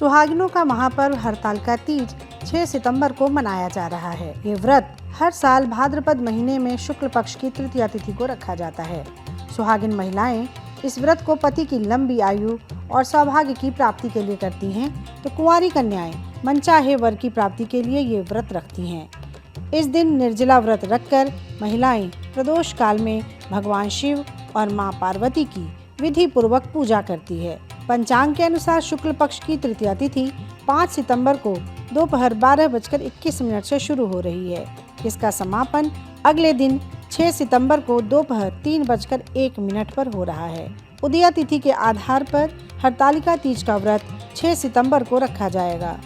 सुहागिनों का महापर्व हरतालिका तीज 6 सितंबर को मनाया जा रहा है। ये व्रत हर साल भाद्रपद महीने में शुक्ल पक्ष की तृतीया तिथि को रखा जाता है। सुहागिन महिलाएं इस व्रत को पति की लंबी आयु और सौभाग्य की प्राप्ति के लिए करती हैं, तो कुंवारी कन्याएं मनचाहे वर की प्राप्ति के लिए ये व्रत रखती हैं। इस दिन निर्जला व्रत रखकर महिलाएं प्रदोष काल में भगवान शिव और मां पार्वती की विधि पूर्वक पूजा करती है। पंचांग के अनुसार शुक्ल पक्ष की तृतीया तिथि 5 सितंबर को दोपहर 12:21 से शुरू हो रही है। इसका समापन अगले दिन 6 सितंबर को दोपहर 3:01 पर हो रहा है। उदया तिथि के आधार पर हरतालिका तीज का व्रत 6 सितंबर को रखा जाएगा।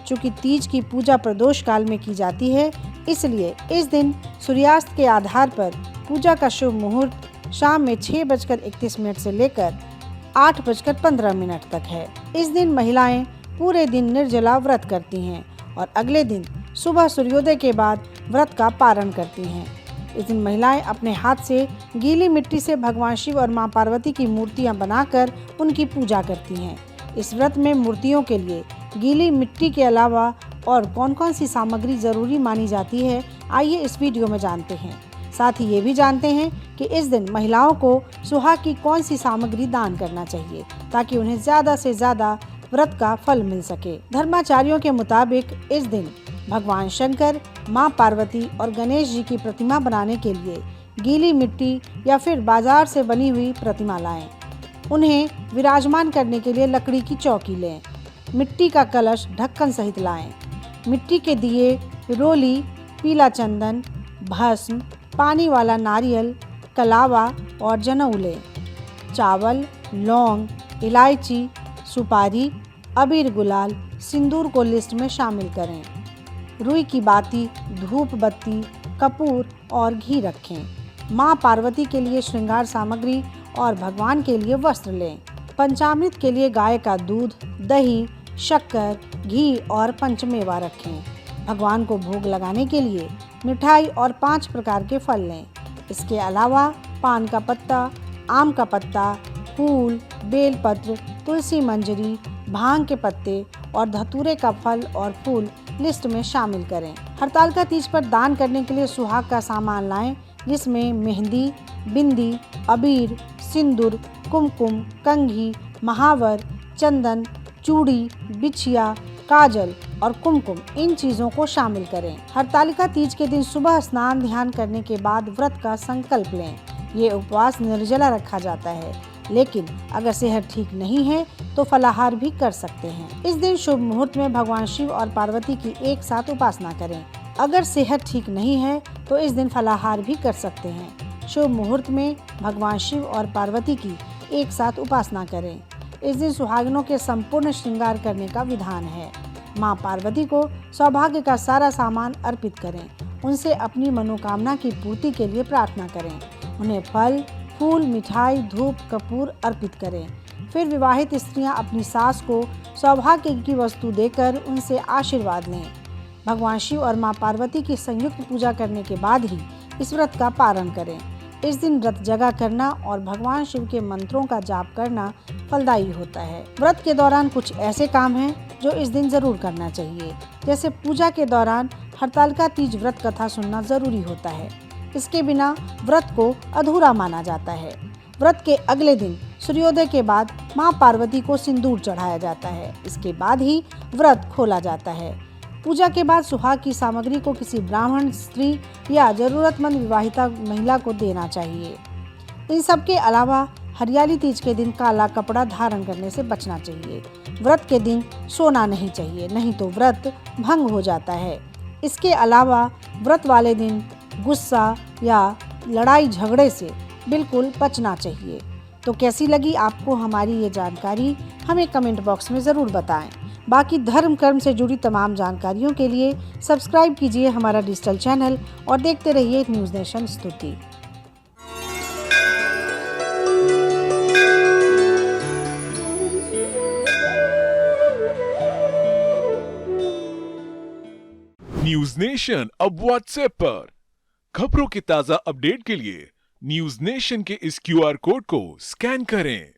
चूँकि तीज की पूजा प्रदोष काल में की जाती है, इसलिए इस दिन सूर्यास्त के आधार पर पूजा का शुभ मुहूर्त शाम में 6:31 से लेकर 8:15 तक है। इस दिन महिलाएं पूरे दिन निर्जला व्रत करती हैं और अगले दिन सुबह सूर्योदय के बाद व्रत का पारण करती हैं। इस दिन महिलाएं अपने हाथ से गीली मिट्टी से भगवान शिव और मां पार्वती की मूर्तियां बनाकर उनकी पूजा करती हैं। इस व्रत में मूर्तियों के लिए गीली मिट्टी के अलावा और कौन कौन सी सामग्री जरूरी मानी जाती है, आइए इस वीडियो में जानते हैं। साथ ही ये भी जानते हैं कि इस दिन महिलाओं को सुहाग की कौन सी सामग्री दान करना चाहिए ताकि उन्हें ज्यादा से ज्यादा व्रत का फल मिल सके। धर्माचार्यों के मुताबिक इस दिन भगवान शंकर, मां पार्वती और गणेश जी की प्रतिमा बनाने के लिए गीली मिट्टी या फिर बाजार से बनी हुई प्रतिमा लाएं। उन्हें विराजमान करने के लिए लकड़ी की चौकी लें। मिट्टी का कलश ढक्कन सहित लाएं। मिट्टी के दिए, रोली, पीला चंदन, भस्म, पानी वाला नारियल, कलावा और जनेऊ लें। चावल, लौंग, इलायची, सुपारी, अबीर गुलाल, सिंदूर को लिस्ट में शामिल करें। रुई की बाती, धूप बत्ती, कपूर और घी रखें। मां पार्वती के लिए श्रृंगार सामग्री और भगवान के लिए वस्त्र लें। पंचामृत के लिए गाय का दूध, दही, शक्कर, घी और पंचमेवा रखें। भगवान को भोग लगाने के लिए मिठाई और 5 प्रकार के फल लें। इसके अलावा पान का पत्ता, आम का पत्ता, फूल, बेलपत्र, तुलसी मंजरी, भांग के पत्ते और धतूरे का फल और फूल लिस्ट में शामिल करें। हरतालिका तीज पर दान करने के लिए सुहाग का सामान लाएं, जिसमें मेहंदी, बिंदी, अबीर, सिंदूर, कुमकुम, कंघी, महावर, चंदन, चूड़ी, बिछिया, काजल और कुमकुम, इन चीजों को शामिल करें। हरतालिका तीज के दिन सुबह स्नान ध्यान करने के बाद व्रत का संकल्प लें। ये उपवास निर्जला रखा जाता है, लेकिन अगर सेहत ठीक नहीं है तो फलाहार भी कर सकते हैं। इस दिन शुभ मुहूर्त में भगवान शिव और पार्वती की एक साथ उपासना करें। अगर सेहत ठीक नहीं है तो इस दिन फलाहार भी कर सकते हैं। शुभ मुहूर्त में भगवान शिव और पार्वती की एक साथ उपासना करें। इस दिन सुहागिनों के संपूर्ण श्रृंगार करने का विधान है। मां पार्वती को सौभाग्य का सारा सामान अर्पित करें। उनसे अपनी मनोकामना की पूर्ति के लिए प्रार्थना करें। उन्हें फल, फूल, मिठाई, धूप, कपूर अर्पित करें। फिर विवाहित स्त्रियां अपनी सास को सौभाग्य की वस्तु देकर उनसे आशीर्वाद लें। भगवान शिव और मां पार्वती की संयुक्त पूजा करने के बाद ही इस व्रत का पारण करें। इस दिन व्रत जगा करना और भगवान शिव के मंत्रों का जाप करना फलदायी होता है। व्रत के दौरान कुछ ऐसे काम हैं जो इस दिन जरूर करना चाहिए, जैसे पूजा के दौरान हरतालिका तीज व्रत कथा सुनना जरूरी होता है। इसके बिना व्रत को अधूरा माना जाता है। व्रत के अगले दिन सूर्योदय के बाद मां पार्वती को सिंदूर चढ़ाया जाता है। इसके बाद ही व्रत खोला जाता है। पूजा के बाद सुहाग की सामग्री को किसी ब्राह्मण स्त्री या जरूरतमंद विवाहिता महिला को देना चाहिए। इन सब के अलावा हरियाली तीज के दिन काला कपड़ा धारण करने से बचना चाहिए। व्रत के दिन सोना नहीं चाहिए, नहीं तो व्रत भंग हो जाता है। इसके अलावा व्रत वाले दिन गुस्सा या लड़ाई झगड़े से बिल्कुल बचना चाहिए। तो कैसी लगी आपको हमारी ये जानकारी, हमें कमेंट बॉक्स में ज़रूर बताएं। बाकी धर्म कर्म से जुड़ी तमाम जानकारियों के लिए सब्सक्राइब कीजिए हमारा डिजिटल चैनल और देखते रहिए न्यूज़ नेशन स्तुति। न्यूज नेशन अब व्हाट्सएप पर खबरों के ताजा अपडेट के लिए न्यूज नेशन के इस QR कोड को स्कैन करें।